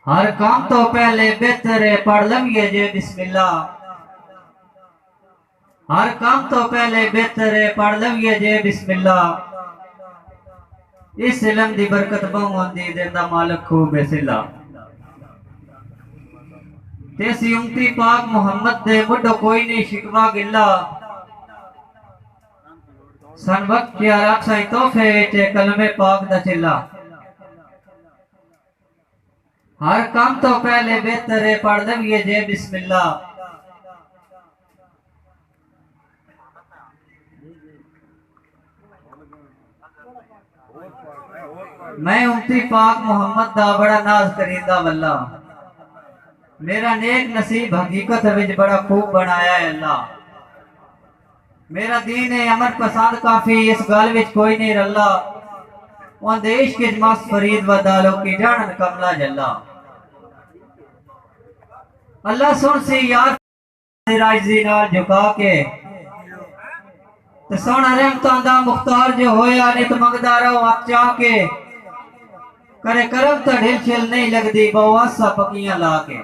हर काम तो पहले बेहतर है पढ़ लविए जे बिस्मिल्लाह। हर काम तो पहले बेहतर है पढ़ लविए जे बिस्मिल्लाह। इस इलम दी बरकत बहुंदी देंदा मालिक खूब सिला। तेसी उम्मती पाक मोहम्मद दे मुढो कोई नहीं शिकवा गिला। सन वक्त क्या राखसाई तोहफे विच कलमे पाक दा चिल्ला। हर काम तो पहले बेहतर है पढ़ लविए जे बिस्मिल्लाह। मैं उम्मती पाक मोहम्मद दा बड़ा नाज करींदा वल्ला। मेरा नेक नसीब हकीकत विच बड़ा खूब बनाया है अल्लाह। मेरा दीन है अमर पसंद काफी इस गल विच कोई नहीं रल्ला। उन देश के मस्त फरीद व दालो की जानन कमला जल्ला। अल्लाह सुन सी यार राजी नाल झुका के ते सोना रहमतां दा मुख्तार जो होया नित मंगदा रहो आप चाह के। करे करम ता ढिल छिल नहीं लगदी बवासा पकियां ला के।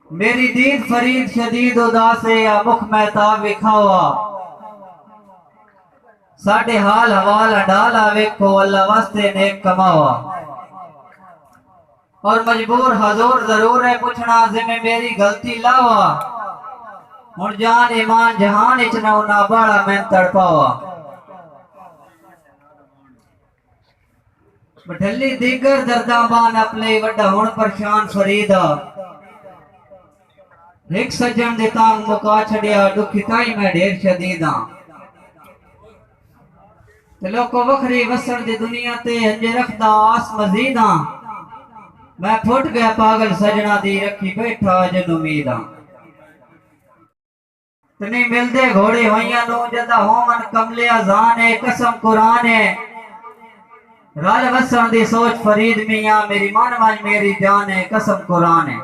मेरी दीद फरीद शदीद उदास है या मुख महताब विखावा। साडे हाल हवाल डाला वेखो अल्लाह वास्ते नेक कमावा। और मजबूर हजूर जरूर है पूछना जिम्मे मेरी गलती लावा। हुण जान ईमान जहान इच ना बाड़ा मैं तड़पावा। बठली दीगर दर्दाबान अपने वड्डा हुण परेशान फरीदा। एक सज्जन दे तांग मुका छड़िया दुखी ताई मैं ढेर शदीदा। ते लोको वखरी वसण दी दुनिया ते हंजे रखदा आस मजीदा। मैं फुट गया पागल सजना दी रखी बैठा जन उम्मीदा। तनी मिलदे घोड़े होइयां नु जदा होवन कमले अजान है कसम कुरान है। राल वसण दी सोच फरीद मियां मेरी मन वज मेरी जान है कसम कुरान है।